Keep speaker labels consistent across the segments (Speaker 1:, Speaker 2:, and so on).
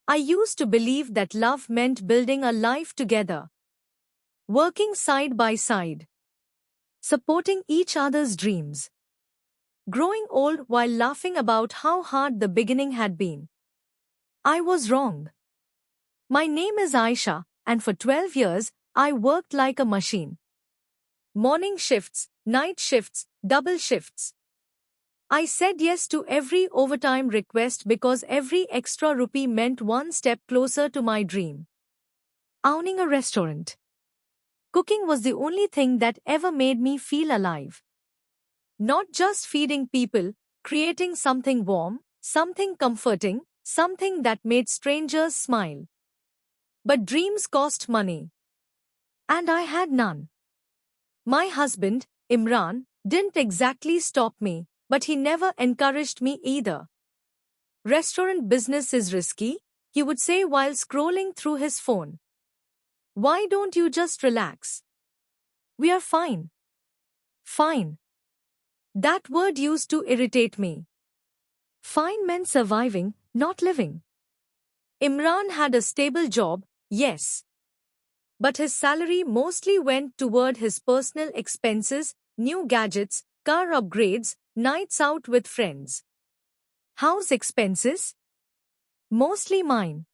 Speaker 1: I used to believe that love meant building a life together, working side by side, supporting each other's dreams, growing old while laughing about how hard the beginning had been. I was wrong. My name is Aisha, and for 12 years, I worked like a machine. Morning shifts, night shifts, double shifts. I said yes to every overtime request because every extra rupee meant one step closer to my dream. Owning a restaurant. Cooking was the only thing that ever made me feel alive. Not just feeding people, creating something warm, something comforting, something that made strangers smile. But dreams cost money. And I had none. My husband, Imran, didn't exactly stop me, but he never encouraged me either. Restaurant business is risky, he would say while scrolling through his phone. Why don't you just relax? We are fine. Fine. That word used to irritate me. Fine meant surviving, not living. Imran had a stable job, yes. But his salary mostly went toward his personal expenses, new gadgets, car upgrades, nights out with friends. House expenses? Mostly mine.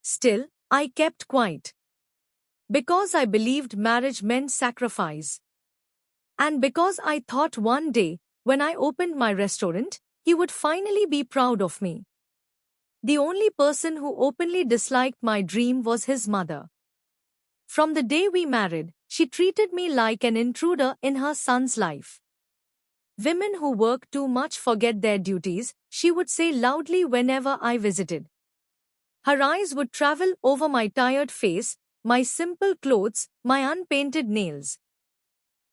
Speaker 1: Still, I kept quiet. Because I believed marriage meant sacrifice. And because I thought one day, when I opened my restaurant, he would finally be proud of me. The only person who openly disliked my dream was his mother. From the day we married, she treated me like an intruder in her son's life. Women who work too much forget their duties, she would say loudly whenever I visited. Her eyes would travel over my tired face, my simple clothes, my unpainted nails.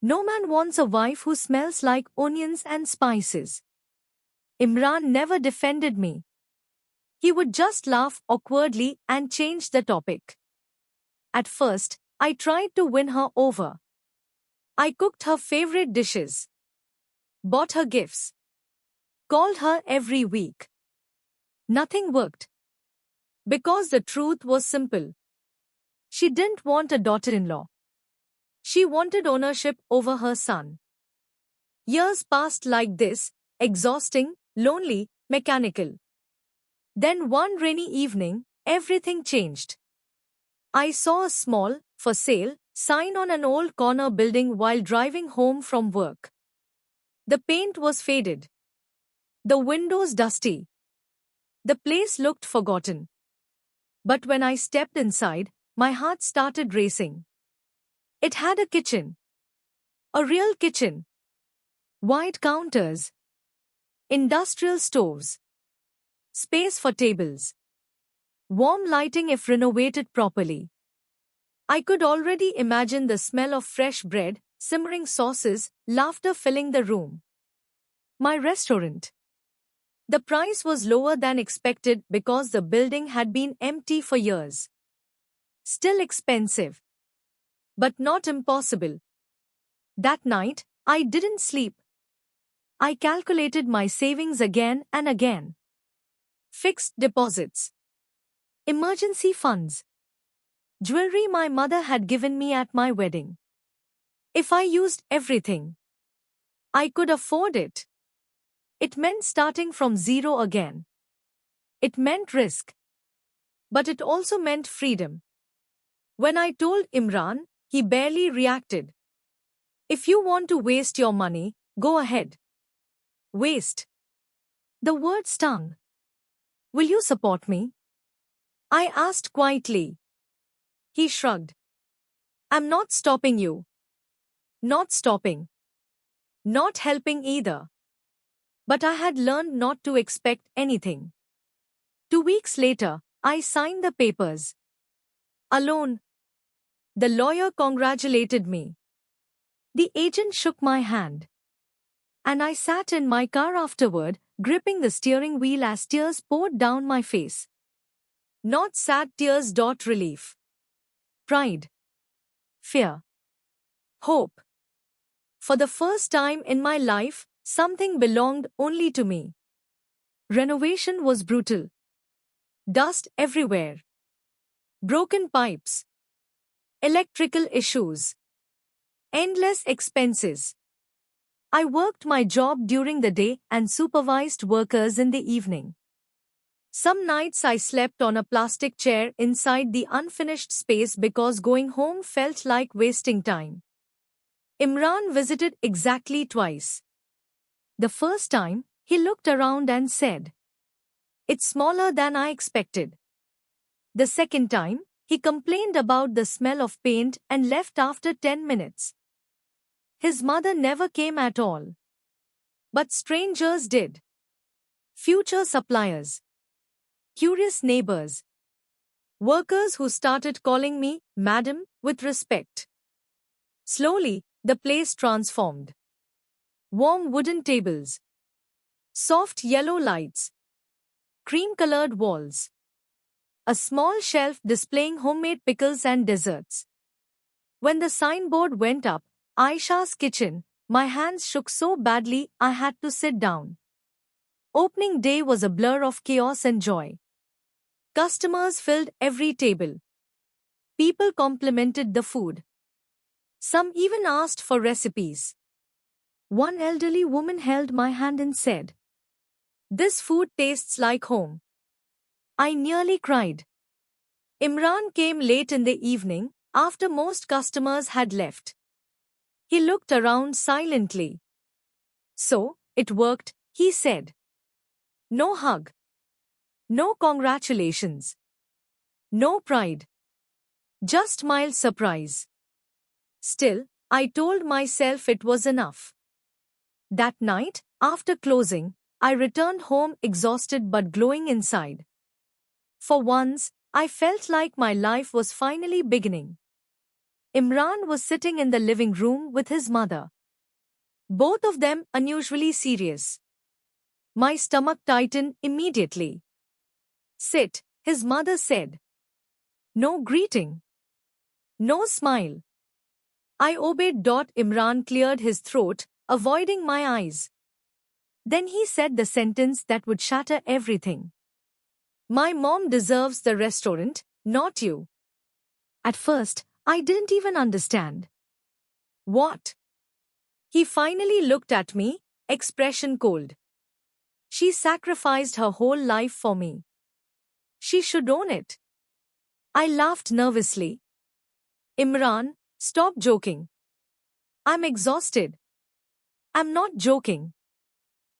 Speaker 1: No man wants a wife who smells like onions and spices. Imran never defended me. He would just laugh awkwardly and change the topic. At first, I tried to win her over. I cooked her favorite dishes, bought her gifts, called her every week. Nothing worked. Because the truth was simple. She didn't want a daughter-in-law. She wanted ownership over her son. Years passed like this, exhausting, lonely, mechanical. Then one rainy evening, everything changed. I saw a small, for sale, sign on an old corner building while driving home from work. The paint was faded. The windows dusty. The place looked forgotten. But when I stepped inside, my heart started racing. It had a kitchen. A real kitchen. Wide counters. Industrial stoves. Space for tables. Warm lighting if renovated properly. I could already imagine the smell of fresh bread, simmering sauces, laughter filling the room. My restaurant. The price was lower than expected because the building had been empty for years. Still expensive. But not impossible. That night, I didn't sleep. I calculated my savings again and again. Fixed deposits. Emergency funds. Jewelry my mother had given me at my wedding. If I used everything, I could afford it. It meant starting from zero again. It meant risk. But it also meant freedom. When I told Imran, he barely reacted. If you want to waste your money, go ahead. Waste. The word stung. Will you support me? I asked quietly. He shrugged. I'm not stopping you. Not stopping. Not helping either. But I had learned not to expect anything. 2 weeks later, I signed the papers. Alone. The lawyer congratulated me. The agent shook my hand. And I sat in my car afterward, gripping the steering wheel as tears poured down my face. Not sad tears. Relief. Pride. Fear. Hope. For the first time in my life, something belonged only to me. Renovation was brutal. Dust everywhere. Broken pipes. Electrical issues. Endless expenses. I worked my job during the day and supervised workers in the evening. Some nights I slept on a plastic chair inside the unfinished space because going home felt like wasting time. Imran visited exactly twice. The first time, he looked around and said, "It's smaller than I expected." The second time, he complained about the smell of paint and left after 10 minutes. His mother never came at all. But strangers did. Future suppliers. Curious neighbors. Workers who started calling me Madam with respect. Slowly, the place transformed. Warm wooden tables. Soft yellow lights. Cream-colored walls. A small shelf displaying homemade pickles and desserts. When the signboard went up, Aisha's kitchen, my hands shook so badly I had to sit down. Opening day was a blur of chaos and joy. Customers filled every table. People complimented the food. Some even asked for recipes. One elderly woman held my hand and said, "This food tastes like home." I nearly cried. Imran came late in the evening, after most customers had left. He looked around silently. "So, it worked," he said. No hug. No congratulations. No pride. Just mild surprise. Still, I told myself it was enough. That night, after closing, I returned home exhausted but glowing inside. For once, I felt like my life was finally beginning. Imran was sitting in the living room with his mother. Both of them unusually serious. My stomach tightened immediately. "Sit," his mother said. No greeting. No smile. I obeyed. Imran cleared his throat, avoiding my eyes. Then he said the sentence that would shatter everything. "My mom deserves the restaurant, not you." At first, I didn't even understand. What? He finally looked at me, expression cold. She sacrificed her whole life for me. She should own it. I laughed nervously. "Imran, stop joking. I'm exhausted." "I'm not joking."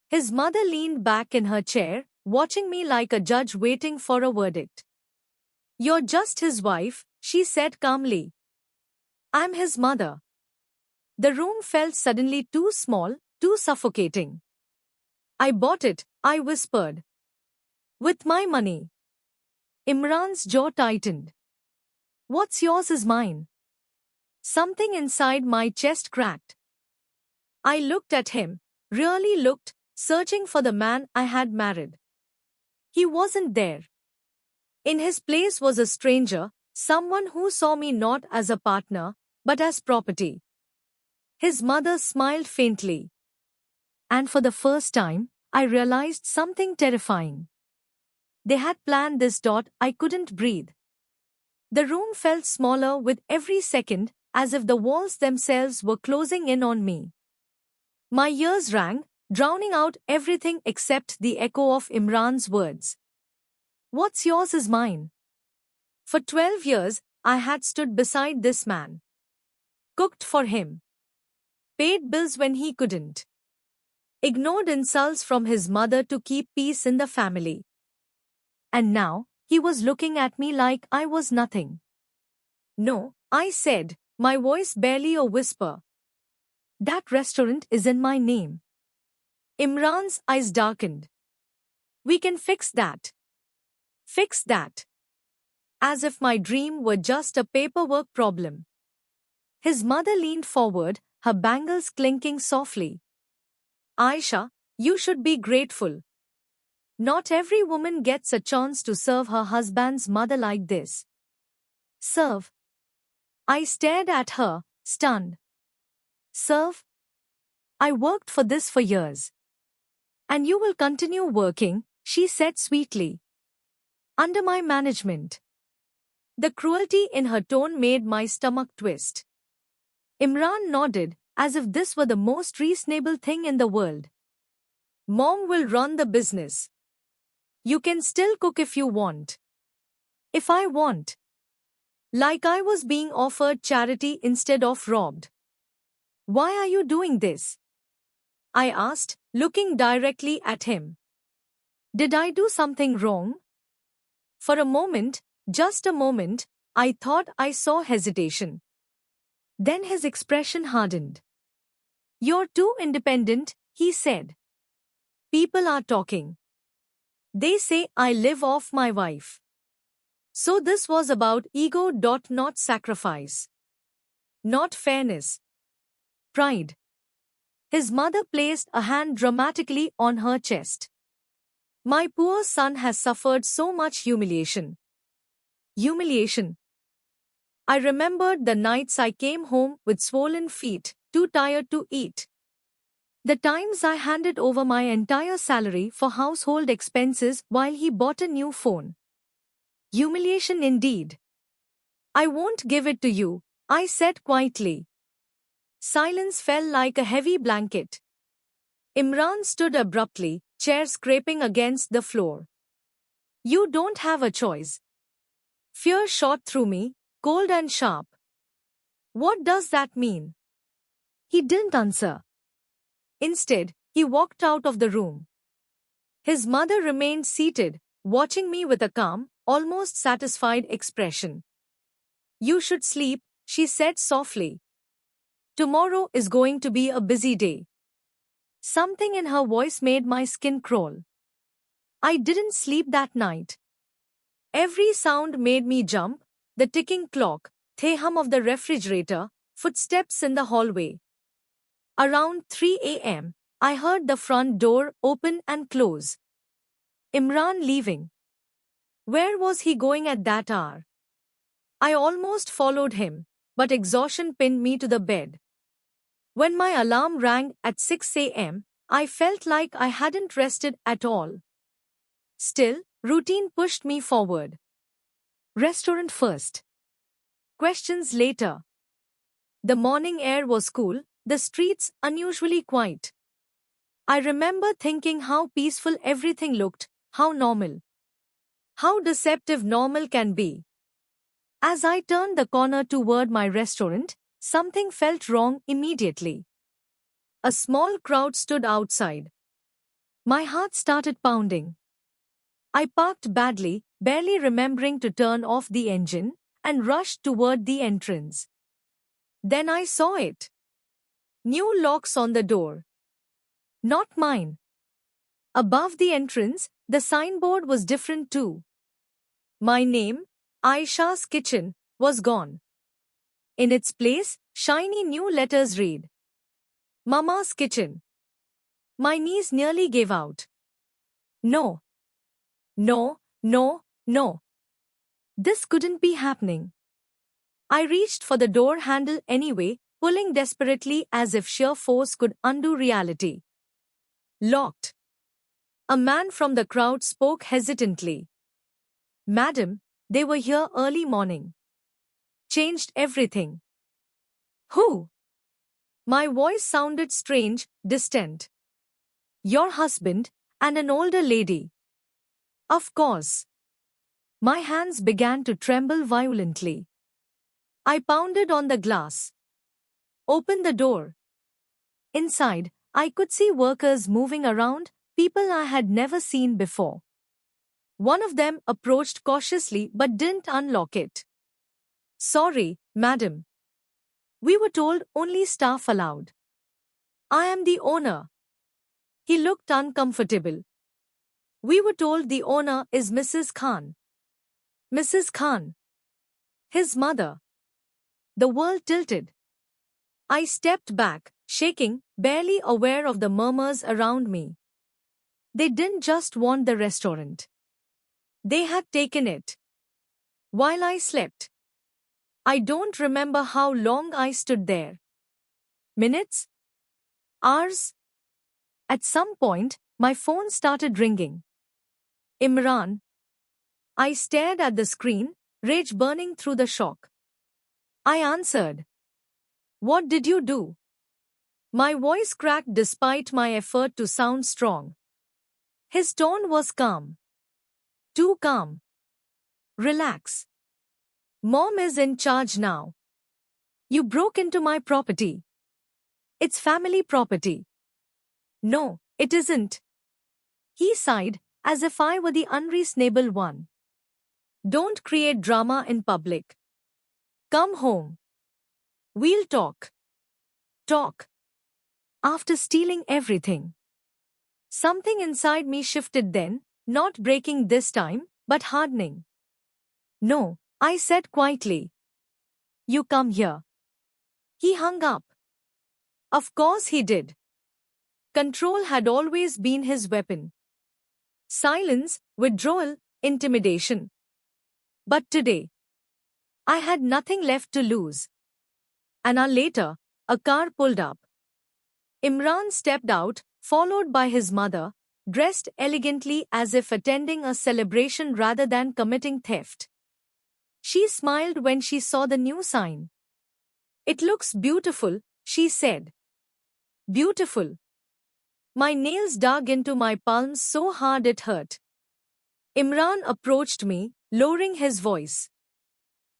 Speaker 1: His mother leaned back in her chair, watching me like a judge waiting for a verdict. "You're just his wife," she said calmly. "I'm his mother." The room felt suddenly too small, too suffocating. "I bought it," I whispered. "With my money." Imran's jaw tightened. "What's yours is mine." Something inside my chest cracked. I looked at him, really looked, searching for the man I had married. He wasn't there. In his place was a stranger, someone who saw me not as a partner, but as property. His mother smiled faintly. And for the first time, I realized something terrifying. They had planned this. I couldn't breathe. The room felt smaller with every second, as if the walls themselves were closing in on me. My ears rang, drowning out everything except the echo of Imran's words. "What's yours is mine." For 12 years, I had stood beside this man. Cooked for him. Paid bills when he couldn't. Ignored insults from his mother to keep peace in the family. And now, he was looking at me like I was nothing. "No," I said, my voice barely a whisper. "That restaurant is in my name." Imran's eyes darkened. "We can fix that." Fix that. As if my dream were just a paperwork problem. His mother leaned forward, her bangles clinking softly. "Aisha, you should be grateful. Not every woman gets a chance to serve her husband's mother like this." "Serve?" I stared at her, stunned. "Serve? I worked for this for years." "And you will continue working," she said sweetly. Under my management. The cruelty in her tone made my stomach twist. Imran nodded, as if this were the most reasonable thing in the world. Mom will run the business. You can still cook if you want. If I want. Like I was being offered charity instead of robbed. Why are you doing this? I asked, looking directly at him. Did I do something wrong? For a moment, just a moment, I thought I saw hesitation. Then his expression hardened. You're too independent, he said. People are talking. They say I live off my wife. So this was about ego. Not sacrifice. Not fairness. Pride. His mother placed a hand dramatically on her chest. My poor son has suffered so much humiliation. Humiliation. I remembered the nights I came home with swollen feet, too tired to eat. The times I handed over my entire salary for household expenses while he bought a new phone. Humiliation indeed. I won't give it to you, I said quietly. Silence fell like a heavy blanket. Imran stood abruptly, chair scraping against the floor. You don't have a choice. Fear shot through me, cold and sharp. What does that mean? He didn't answer. Instead, he walked out of the room. His mother remained seated, watching me with a calm, almost satisfied expression. You should sleep, she said softly. Tomorrow is going to be a busy day. Something in her voice made my skin crawl. I didn't sleep that night. Every sound made me jump, the ticking clock, the hum of the refrigerator, footsteps in the hallway. Around 3 a.m., I heard the front door open and close. Imran leaving. Where was he going at that hour? I almost followed him, but exhaustion pinned me to the bed. When my alarm rang at 6 a.m., I felt like I hadn't rested at all. Still, routine pushed me forward. Restaurant first. Questions later. The morning air was cool, the streets unusually quiet. I remember thinking how peaceful everything looked, how normal. How deceptive normal can be. As I turned the corner toward my restaurant, something felt wrong immediately. A small crowd stood outside. My heart started pounding. I parked badly, barely remembering to turn off the engine, and rushed toward the entrance. Then I saw it. New locks on the door. Not mine. Above the entrance, the signboard was different too. My name, Aisha's Kitchen, was gone. In its place, shiny new letters read, Mama's Kitchen. My knees nearly gave out. No. No, no, no. This couldn't be happening. I reached for the door handle anyway, pulling desperately as if sheer force could undo reality. Locked. A man from the crowd spoke hesitantly. Madam, they were here early morning. Changed everything. Who? My voice sounded strange, distant. Your husband, and an older lady. Of course. My hands began to tremble violently. I pounded on the glass. Opened the door. Inside, I could see workers moving around, people I had never seen before. One of them approached cautiously but didn't unlock it. Sorry, madam. We were told only staff allowed. I am the owner. He looked uncomfortable. We were told the owner is Mrs. Khan. Mrs. Khan. His mother. The world tilted. I stepped back, shaking, barely aware of the murmurs around me. They didn't just want the restaurant. They had taken it. While I slept. I don't remember how long I stood there. Minutes? Hours? At some point, my phone started ringing. Imran. I stared at the screen, rage burning through the shock. I answered. What did you do? My voice cracked despite my effort to sound strong. His tone was calm. Too calm. Relax. Mom is in charge now. You broke into my property. It's family property. No, it isn't. He sighed, as if I were the unreasonable one. Don't create drama in public. Come home. We'll talk. Talk. After stealing everything. Something inside me shifted then, not breaking this time, but hardening. No, I said quietly. You come here. He hung up. Of course he did. Control had always been his weapon. Silence, withdrawal, intimidation. But today, I had nothing left to lose. An hour later, a car pulled up. Imran stepped out, followed by his mother, dressed elegantly as if attending a celebration rather than committing theft. She smiled when she saw the new sign. It looks beautiful, she said. Beautiful. My nails dug into my palms so hard it hurt. Imran approached me, lowering his voice.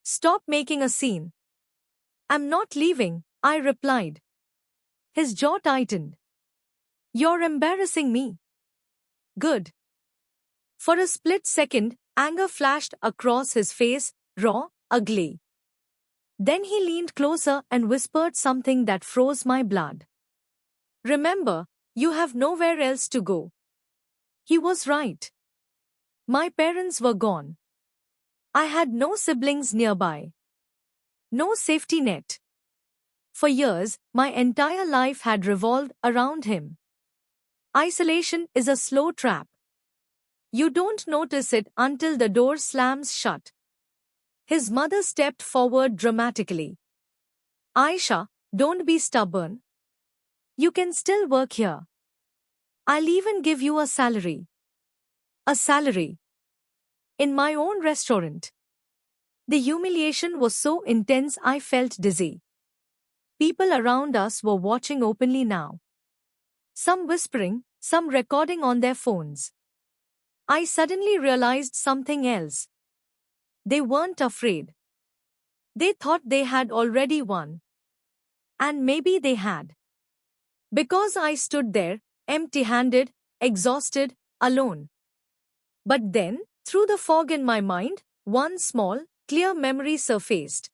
Speaker 1: Stop making a scene. I'm not leaving, I replied. His jaw tightened. You're embarrassing me. Good. For a split second, anger flashed across his face, raw, ugly. Then he leaned closer and whispered something that froze my blood. Remember, you have nowhere else to go. He was right. My parents were gone. I had no siblings nearby. No safety net. For years, my entire life had revolved around him. Isolation is a slow trap. You don't notice it until the door slams shut. His mother stepped forward dramatically. Aisha, don't be stubborn. You can still work here. I'll even give you a salary. A salary. In my own restaurant. The humiliation was so intense I felt dizzy. People around us were watching openly now. Some whispering, some recording on their phones. I suddenly realized something else. They weren't afraid. They thought they had already won. And maybe they had. Because I stood there, empty-handed, exhausted, alone. But then, through the fog in my mind, one small, clear memory surfaced.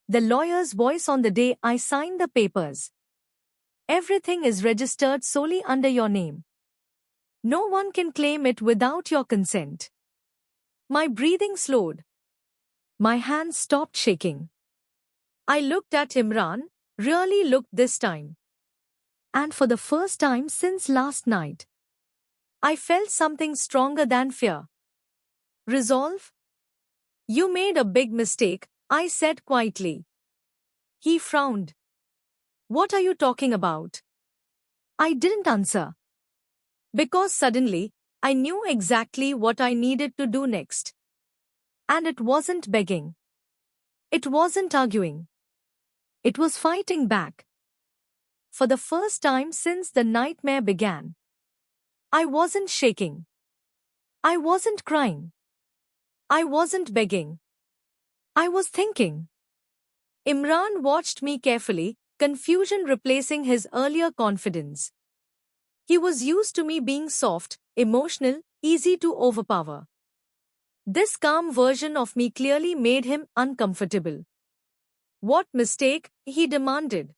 Speaker 1: The lawyer's voice on the day I signed the papers. Everything is registered solely under your name. No one can claim it without your consent. My breathing slowed. My hands stopped shaking. I looked at Imran, really looked this time. And for the first time since last night, I felt something stronger than fear. Resolve? You made a big mistake, I said quietly. He frowned. What are you talking about? I didn't answer. Because suddenly, I knew exactly what I needed to do next. And it wasn't begging. It wasn't arguing. It was fighting back. For the first time since the nightmare began. I wasn't shaking. I wasn't crying. I wasn't begging. I was thinking. Imran watched me carefully, confusion replacing his earlier confidence. He was used to me being soft, emotional, easy to overpower. This calm version of me clearly made him uncomfortable. What mistake? He demanded.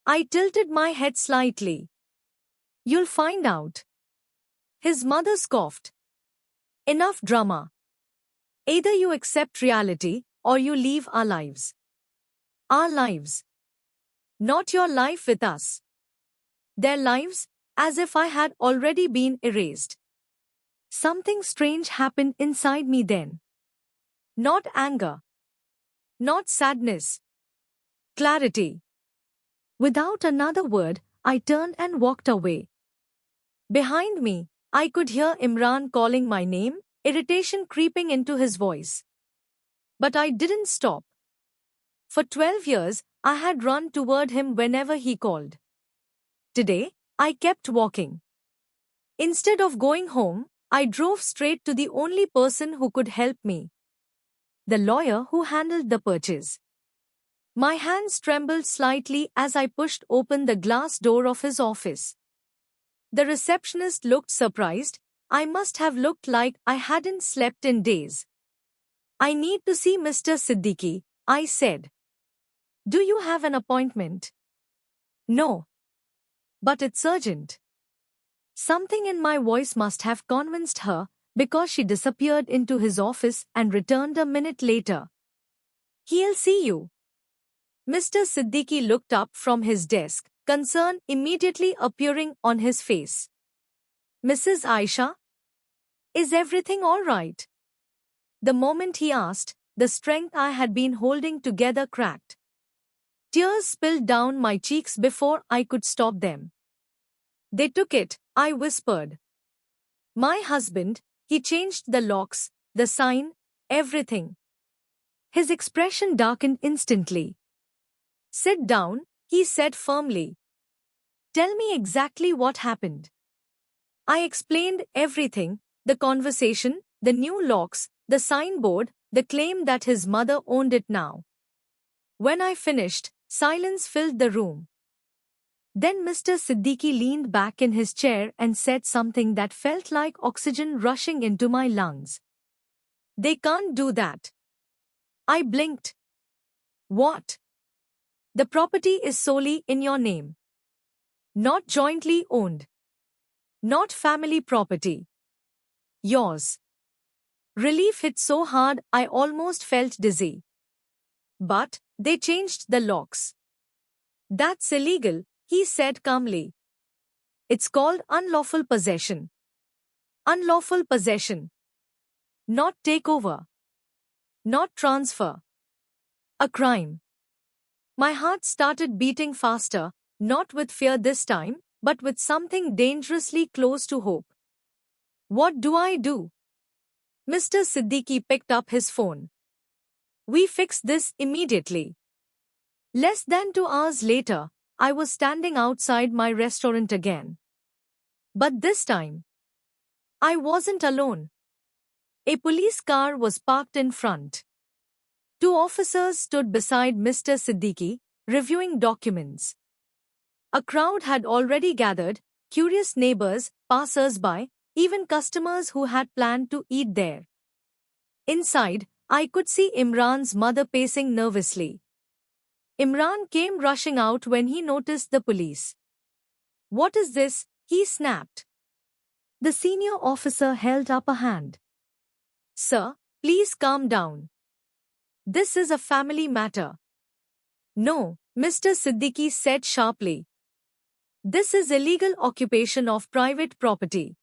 Speaker 1: I tilted my head slightly. You'll find out. His mother scoffed. Enough drama. Either you accept reality, or you leave our lives. Our lives. Not your life with us. Their lives, as if I had already been erased. Something strange happened inside me then. Not anger. Not sadness. Clarity. Without another word, I turned and walked away. Behind me, I could hear Imran calling my name, irritation creeping into his voice. But I didn't stop. For 12 years, I had run toward him whenever he called. Today, I kept walking. Instead of going home, I drove straight to the only person who could help me, the lawyer who handled the purchase. My hands trembled slightly as I pushed open the glass door of his office. The receptionist looked surprised. I must have looked like I hadn't slept in days. "I need to see Mr. Siddiqui," I said. "Do you have an appointment?" "No. But it's urgent." Something in my voice must have convinced her, because she disappeared into his office and returned a minute later. "He'll see you." Mr. Siddiqui looked up from his desk, concern immediately appearing on his face. "Mrs. Aisha? Is everything all right?" The moment he asked, the strength I had been holding together cracked. Tears spilled down my cheeks before I could stop them. "They took it," I whispered. "My husband, he changed the locks, the sign, everything." His expression darkened instantly. "Sit down," he said firmly. "Tell me exactly what happened." I explained everything, the conversation, the new locks, the signboard, the claim that his mother owned it now. When I finished, silence filled the room. Then Mr. Siddiqui leaned back in his chair and said something that felt like oxygen rushing into my lungs. "They can't do that." I blinked. "What?" "The property is solely in your name. Not jointly owned. Not family property. Yours." Relief hit so hard I almost felt dizzy. "But they changed the locks." "That's illegal," he said calmly. "It's called unlawful possession." Unlawful possession. Not takeover. Not transfer. A crime. My heart started beating faster, not with fear this time, but with something dangerously close to hope. What do I do? Mr. Siddiqui picked up his phone. "We fix this immediately." Less than 2 hours later, I was standing outside my restaurant again. But this time, I wasn't alone. A police car was parked in front. 2 officers stood beside Mr. Siddiqui, reviewing documents. A crowd had already gathered, curious neighbors, passers-by, even customers who had planned to eat there. Inside, I could see Imran's mother pacing nervously. Imran came rushing out when he noticed the police. "What is this?" he snapped. The senior officer held up a hand. "Sir, please calm down. This is a family matter." "No," Mr. Siddiqui said sharply. "This is illegal occupation of private property."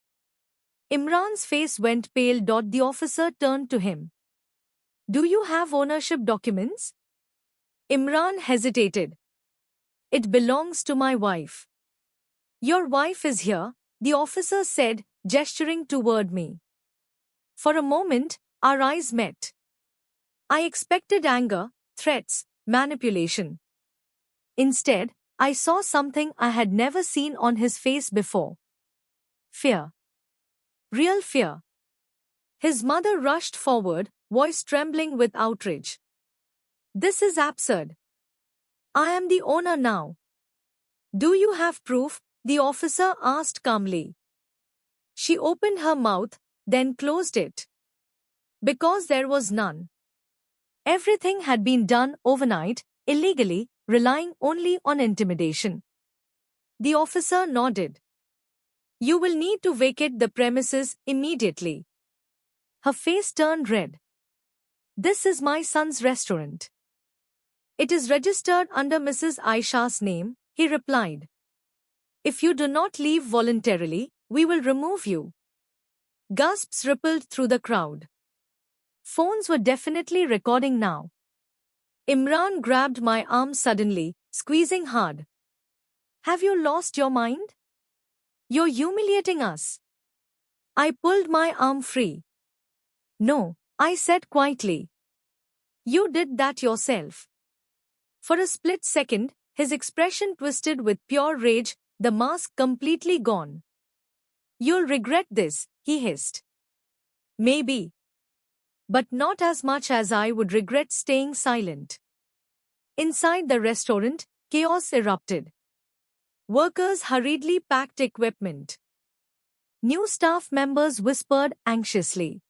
Speaker 1: Imran's face went pale. The officer turned to him. "Do you have ownership documents?" Imran hesitated. "It belongs to my wife." "Your wife is here," the officer said, gesturing toward me. For a moment, our eyes met. I expected anger, threats, manipulation. Instead, I saw something I had never seen on his face before. Fear. Real fear. His mother rushed forward, voice trembling with outrage. "This is absurd. I am the owner now." "Do you have proof?" the officer asked calmly. She opened her mouth, then closed it. Because there was none. Everything had been done overnight, illegally, relying only on intimidation. The officer nodded. "You will need to vacate the premises immediately." Her face turned red. "This is my son's restaurant. It is registered under Mrs. Aisha's name," he replied. "If you do not leave voluntarily, we will remove you." Gasps rippled through the crowd. Phones were definitely recording now. Imran grabbed my arm suddenly, squeezing hard. "Have you lost your mind? You're humiliating us." I pulled my arm free. No, I said quietly. You did that yourself. For a split second, his expression twisted with pure rage, the mask completely gone. You'll regret this, he hissed. Maybe. But not as much as I would regret staying silent. Inside the restaurant, chaos erupted. Workers hurriedly packed equipment. New staff members whispered anxiously.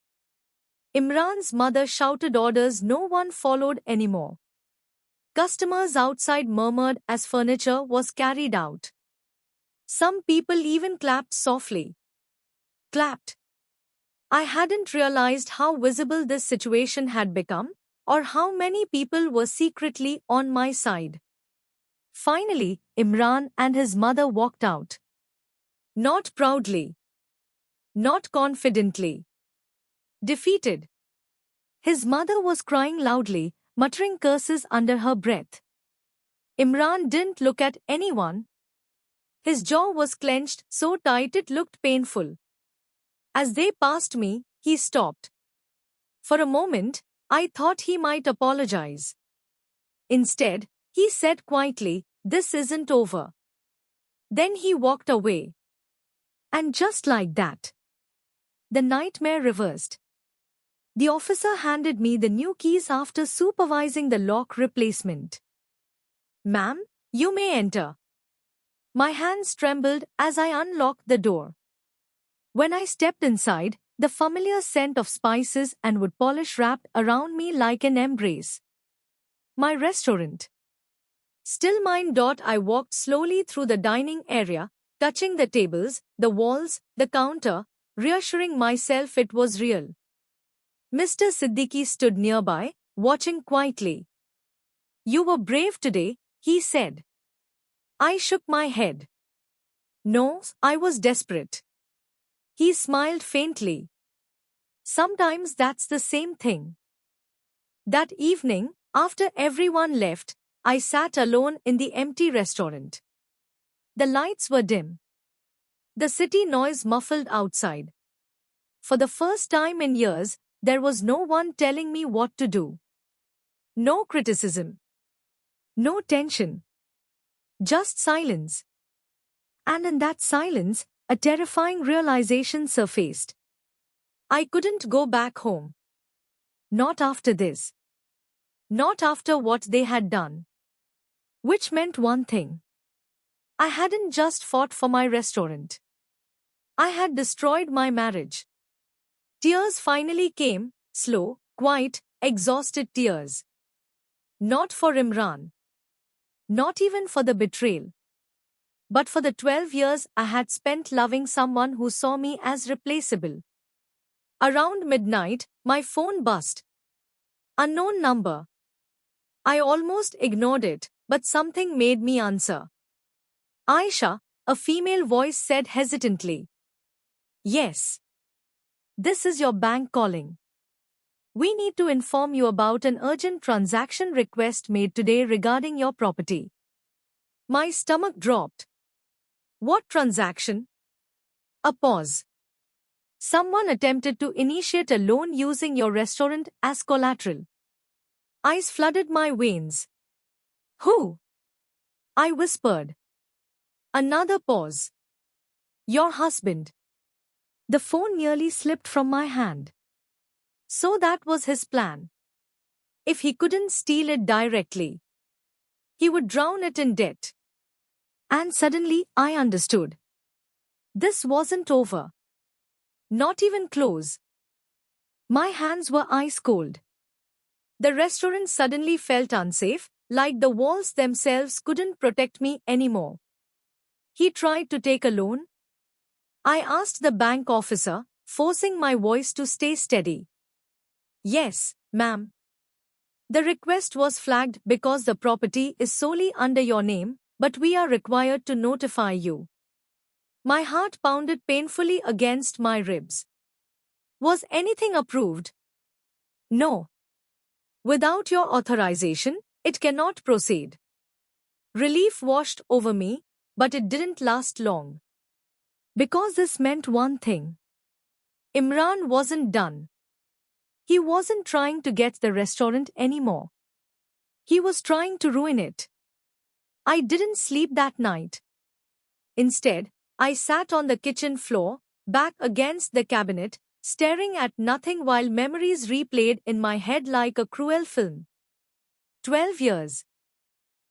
Speaker 1: Imran's mother shouted orders no one followed anymore. Customers outside murmured as furniture was carried out. Some people even clapped softly. Clapped. I hadn't realized how visible this situation had become, or how many people were secretly on my side. Finally, Imran and his mother walked out. Not proudly. Not confidently. Defeated. His mother was crying loudly, muttering curses under her breath. Imran didn't look at anyone. His jaw was clenched so tight it looked painful. As they passed me, he stopped. For a moment, I thought he might apologize. Instead, he said quietly, "This isn't over." Then he walked away. And just like that, the nightmare reversed. The officer handed me the new keys after supervising the lock replacement. "Ma'am, you may enter." My hands trembled as I unlocked the door. When I stepped inside, the familiar scent of spices and wood polish wrapped around me like an embrace. My restaurant. Still mine. I walked slowly through the dining area, touching the tables, the walls, the counter, reassuring myself it was real. Mr. Siddiqui stood nearby, watching quietly. "You were brave today," he said. I shook my head. "No, I was desperate." He smiled faintly. "Sometimes that's the same thing." That evening, after everyone left, I sat alone in the empty restaurant. The lights were dim. The city noise muffled outside. For the first time in years, there was no one telling me what to do. No criticism. No tension. Just silence. And in that silence, a terrifying realization surfaced. I couldn't go back home. Not after this. Not after what they had done. Which meant one thing. I hadn't just fought for my restaurant. I had destroyed my marriage. Tears finally came, slow, quiet, exhausted tears. Not for Imran. Not even for the betrayal. But for the 12 years I had spent loving someone who saw me as replaceable. Around midnight, my phone buzzed. Unknown number. I almost ignored it, but something made me answer. "Aisha," a female voice said hesitantly. "Yes. This is your bank calling. We need to inform you about an urgent transaction request made today regarding your property." My stomach dropped. What transaction? A pause. "Someone attempted to initiate a loan using your restaurant as collateral." Ice flooded my veins. "Who?" I whispered. Another pause. "Your husband." The phone nearly slipped from my hand. So that was his plan. If he couldn't steal it directly, he would drown it in debt. And suddenly I understood. This wasn't over. Not even close. My hands were ice cold. The restaurant suddenly felt unsafe, like the walls themselves couldn't protect me anymore. "He tried to take a loan?" I asked the bank officer, forcing my voice to stay steady. "Yes, ma'am. The request was flagged because the property is solely under your name, but we are required to notify you." My heart pounded painfully against my ribs. "Was anything approved?" "No. Without your authorization, it cannot proceed." Relief washed over me, but it didn't last long. Because this meant one thing. Imran wasn't done. He wasn't trying to get the restaurant anymore. He was trying to ruin it. I didn't sleep that night. Instead, I sat on the kitchen floor, back against the cabinet, staring at nothing while memories replayed in my head like a cruel film. 12 years.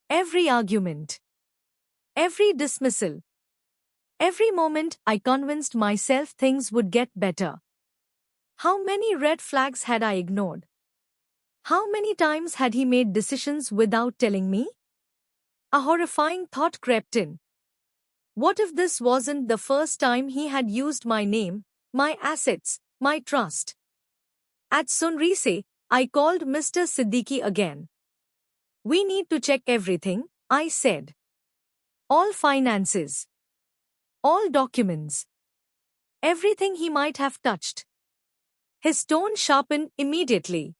Speaker 1: Every argument. Every dismissal. Every moment I convinced myself things would get better. How many red flags had I ignored? How many times had he made decisions without telling me? A horrifying thought crept in. What if this wasn't the first time he had used my name, my assets, my trust? At Sunrise, I called Mr. Siddiqui again. We need to check everything, I said. All finances. All documents. Everything he might have touched. His tone sharpened immediately.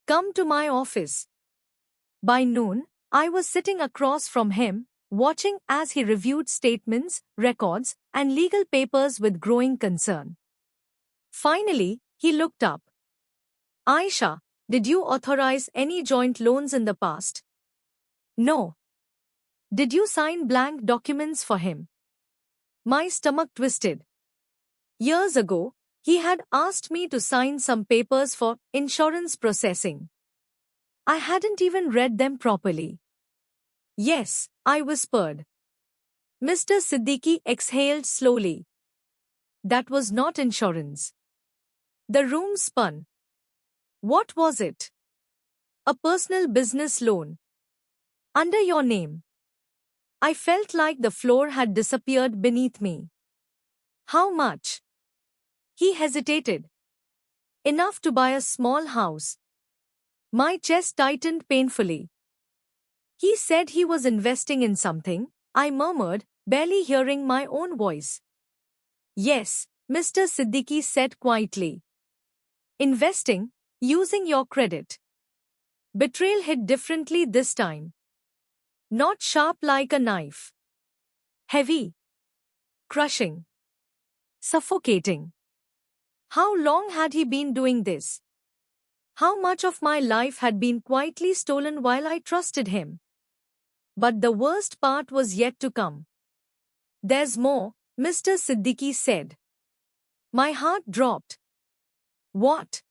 Speaker 1: Come to my office. By noon, I was sitting across from him, watching as he reviewed statements, records, and legal papers with growing concern. Finally, he looked up. Aisha, did you authorize any joint loans in the past? No. Did you sign blank documents for him? My stomach twisted. Years ago, he had asked me to sign some papers for insurance processing. I hadn't even read them properly. Yes, I whispered. Mr. Siddiqui exhaled slowly. That was not insurance. The room spun. What was it? A personal business loan. Under your name. I felt like the floor had disappeared beneath me. How much? He hesitated. Enough to buy a small house. My chest tightened painfully. He said he was investing in something, I murmured, barely hearing my own voice. Yes, Mr. Siddiqui said quietly. Investing, using your credit. Betrayal hit differently this time. Not sharp like a knife. Heavy. Crushing. Suffocating. How long had he been doing this? How much of my life had been quietly stolen while I trusted him? But the worst part was yet to come. There's more, Mr. Siddiqui said. My heart dropped. What?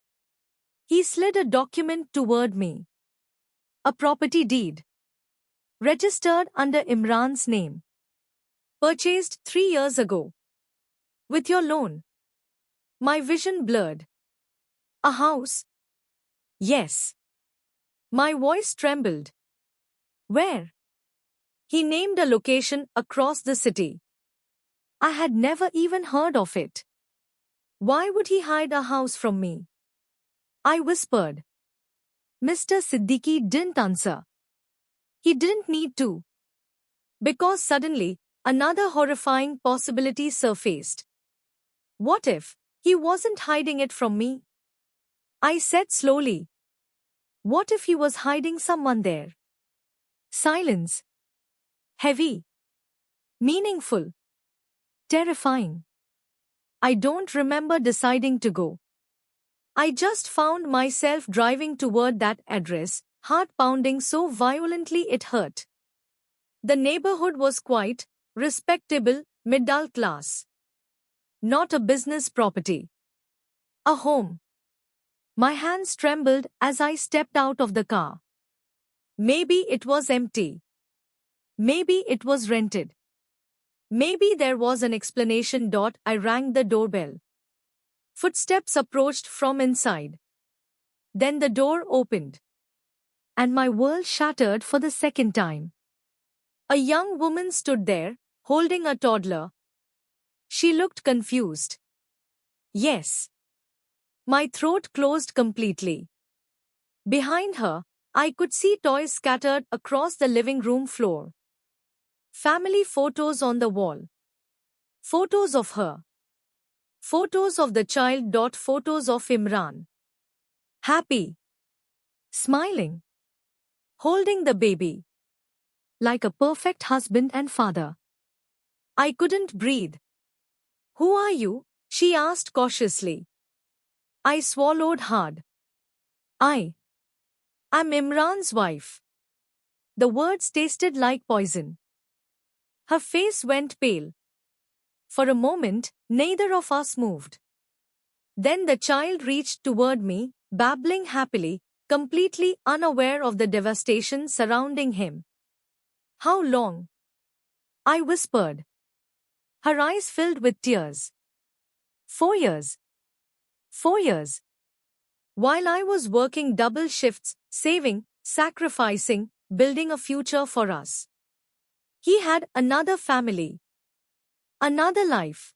Speaker 1: He slid a document toward me. A property deed. Registered under Imran's name. Purchased 3 years ago. With your loan. My vision blurred. A house? Yes. My voice trembled. Where? He named a location across the city. I had never even heard of it. Why would he hide a house from me? I whispered. Mr. Siddiqui didn't answer. He didn't need to. Because suddenly, another horrifying possibility surfaced. What if he wasn't hiding it from me? I said slowly. What if he was hiding someone there? Silence. Heavy. Meaningful. Terrifying. I don't remember deciding to go. I just found myself driving toward that address, heart pounding so violently it hurt. The neighborhood was quiet, respectable, middle class. Not a business property. A home. My hands trembled as I stepped out of the car. Maybe it was empty. Maybe it was rented. Maybe there was an explanation. I rang the doorbell. Footsteps approached from inside. Then the door opened. And my world shattered for the second time. A young woman stood there, holding a toddler. She looked confused. Yes. My throat closed completely. Behind her, I could see toys scattered across the living room floor. Family photos on the wall. Photos of her. Photos of the child. Photos of Imran. Happy. Smiling. Holding the baby. Like a perfect husband and father. I couldn't breathe. Who are you? She asked cautiously. I swallowed hard. I am Imran's wife. The words tasted like poison. Her face went pale. For a moment, neither of us moved. Then the child reached toward me, babbling happily, completely unaware of the devastation surrounding him. How long? I whispered. Her eyes filled with tears. 4 years. 4 years. While I was working double shifts, saving, sacrificing, building a future for us. He had another family. Another life.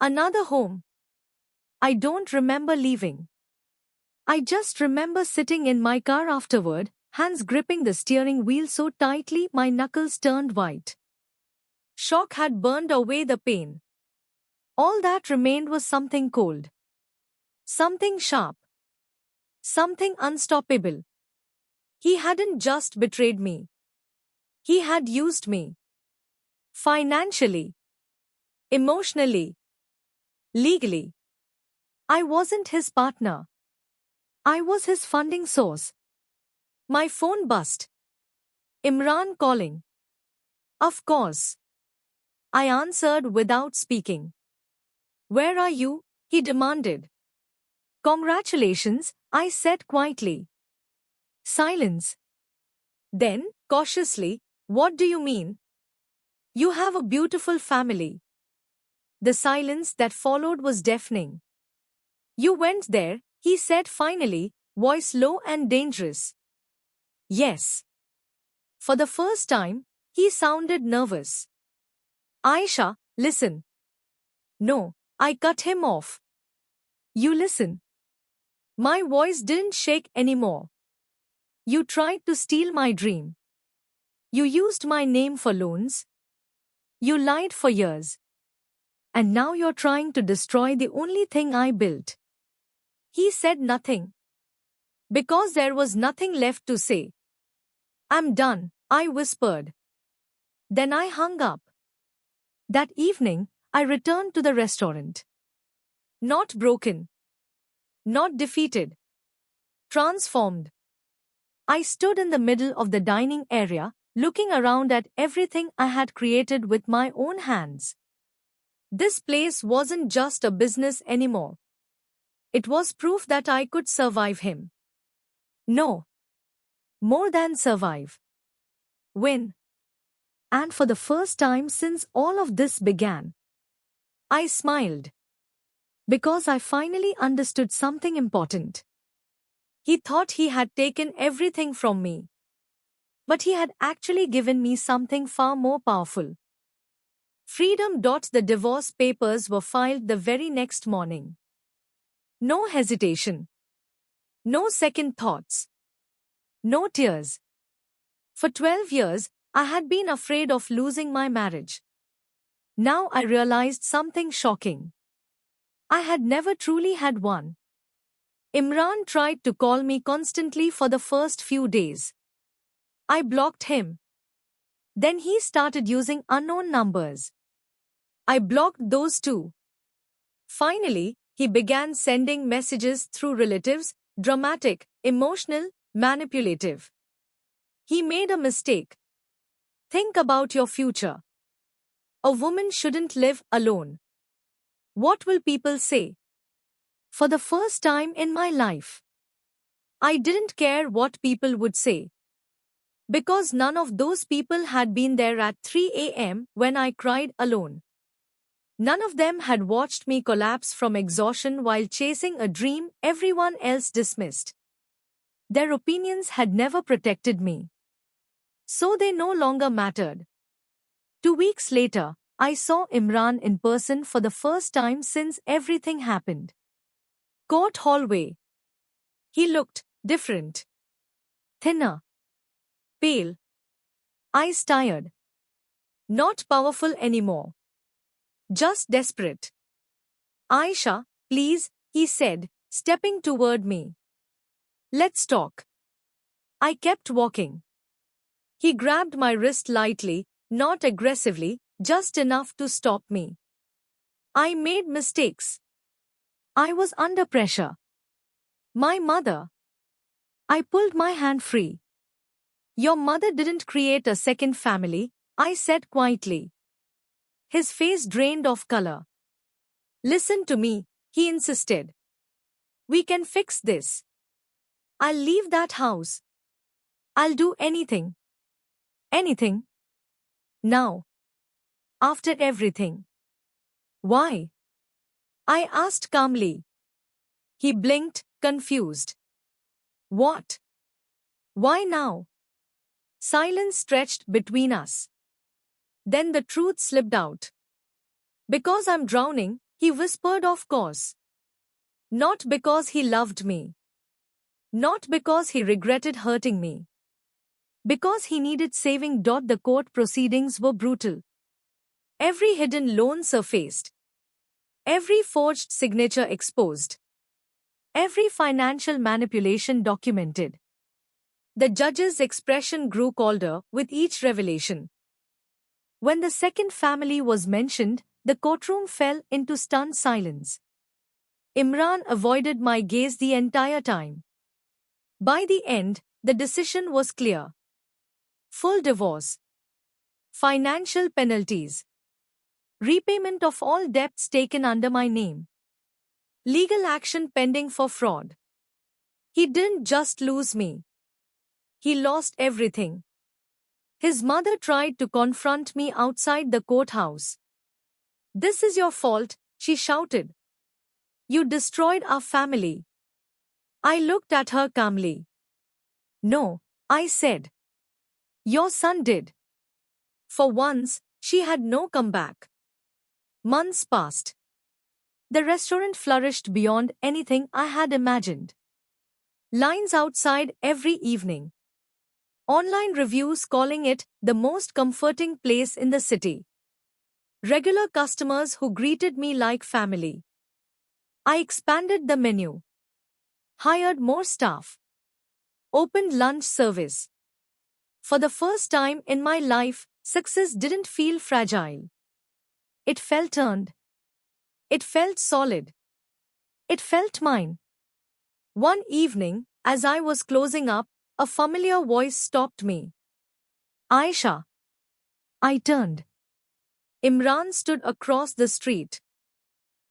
Speaker 1: Another home. I don't remember leaving. I just remember sitting in my car afterward, hands gripping the steering wheel so tightly my knuckles turned white. Shock had burned away the pain. All that remained was something cold. Something sharp. Something unstoppable. He hadn't just betrayed me. He had used me. Financially. Emotionally. Legally. I wasn't his partner. I was his funding source. My phone buzzed. Imran calling. Of course. I answered without speaking. Where are you? He demanded. Congratulations, I said quietly. Silence. Then, cautiously, what do you mean? You have a beautiful family. The silence that followed was deafening. You went there, he said finally, voice low and dangerous. Yes. For the first time, he sounded nervous. Aisha, listen. No, I cut him off. You listen. My voice didn't shake anymore. You tried to steal my dream. You used my name for loans. You lied for years. And now you're trying to destroy the only thing I built. He said nothing. Because there was nothing left to say. I'm done, I whispered. Then I hung up. That evening, I returned to the restaurant. Not broken. Not defeated. Transformed. I stood in the middle of the dining area, looking around at everything I had created with my own hands. This place wasn't just a business anymore. It was proof that I could survive him. No. More than survive. Win. And for the first time since all of this began, I smiled. Because I finally understood something important. He thought he had taken everything from me. But he had actually given me something far more powerful. Freedom. The divorce papers were filed the very next morning. No hesitation. No second thoughts. No tears. For 12 years, I had been afraid of losing my marriage. Now I realized something shocking. I had never truly had one. Imran tried to call me constantly for the first few days. I blocked him. Then he started using unknown numbers. I blocked those too. Finally, he began sending messages through relatives, dramatic, emotional, manipulative. He made a mistake. Think about your future. A woman shouldn't live alone. What will people say? For the first time in my life, I didn't care what people would say. Because none of those people had been there at 3 a.m. when I cried alone. None of them had watched me collapse from exhaustion while chasing a dream everyone else dismissed. Their opinions had never protected me. So they no longer mattered. 2 weeks later, I saw Imran in person for the first time since everything happened. Court hallway. He looked different. Thinner. Pale. Eyes tired. Not powerful anymore. Just desperate. Aisha, please, he said, stepping toward me. Let's talk. I kept walking. He grabbed my wrist lightly, not aggressively, just enough to stop me. I made mistakes. I was under pressure. My mother. I pulled my hand free. Your mother didn't create a second family, I said quietly. His face drained of color. Listen to me, he insisted. We can fix this. I'll leave that house. I'll do anything. Anything. Now. After everything. Why? I asked calmly. He blinked, confused. What? Why now? Silence stretched between us. Then the truth slipped out. Because I'm drowning, he whispered, of course. Not because he loved me. Not because he regretted hurting me. Because he needed saving. The court proceedings were brutal. Every hidden loan surfaced. Every forged signature exposed. Every financial manipulation documented. The judge's expression grew colder with each revelation. When the second family was mentioned, the courtroom fell into stunned silence. Imran avoided my gaze the entire time. By the end, the decision was clear. Full divorce. Financial penalties. Repayment of all debts taken under my name. Legal action pending for fraud. He didn't just lose me. He lost everything. His mother tried to confront me outside the courthouse. This is your fault, she shouted. You destroyed our family. I looked at her calmly. No, I said. Your son did. For once, she had no comeback. Months passed. The restaurant flourished beyond anything I had imagined. Lines outside every evening. Online reviews calling it the most comforting place in the city. Regular customers who greeted me like family. I expanded the menu. Hired more staff. Opened lunch service. For the first time in my life, success didn't feel fragile. It felt earned. It felt solid. It felt mine. One evening, as I was closing up, a familiar voice stopped me. Aisha. I turned. Imran stood across the street.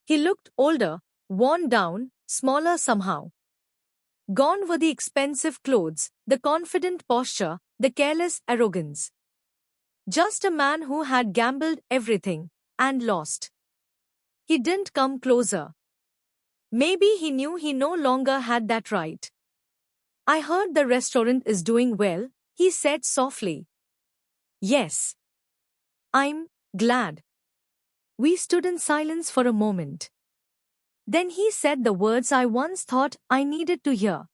Speaker 1: He looked older, worn down, smaller somehow. Gone were the expensive clothes, the confident posture, the careless arrogance. Just a man who had gambled everything and lost. He didn't come closer. Maybe he knew he no longer had that right. I heard the restaurant is doing well, he said softly. Yes. I'm glad. We stood in silence for a moment. Then he said the words I once thought I needed to hear.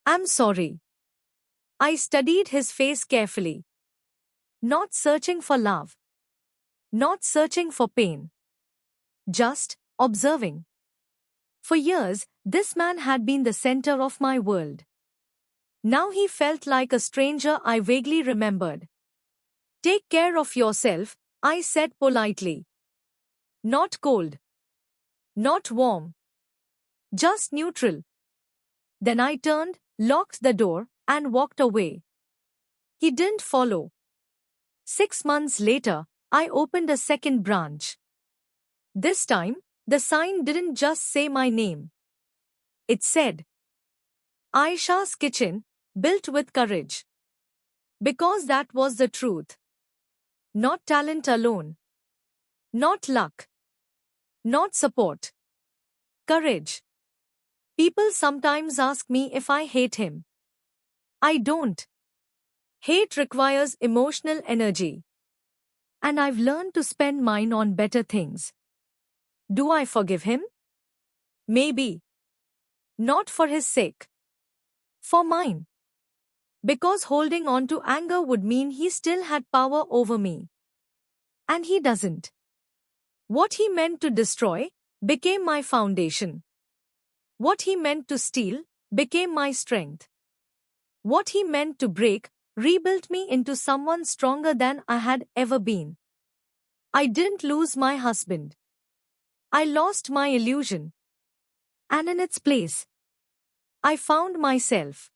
Speaker 1: I'm sorry. I studied his face carefully. Not searching for love. Not searching for pain. Just observing. For years, this man had been the center of my world. Now he felt like a stranger I vaguely remembered. Take care of yourself, I said politely. Not cold. Not warm. Just neutral. Then I turned, locked the door, and walked away. He didn't follow. 6 months later, I opened a second branch. This time, the sign didn't just say my name. It said, Aisha's Kitchen, built with courage. Because that was the truth. Not talent alone. Not luck. Not support. Courage. People sometimes ask me if I hate him. I don't. Hate requires emotional energy. And I've learned to spend mine on better things. Do I forgive him? Maybe. Not for his sake. For mine. Because holding on to anger would mean he still had power over me. And he doesn't. What he meant to destroy became my foundation. What he meant to steal became my strength. What he meant to break rebuilt me into someone stronger than I had ever been. I didn't lose my husband. I lost my illusion. And in its place, I found myself.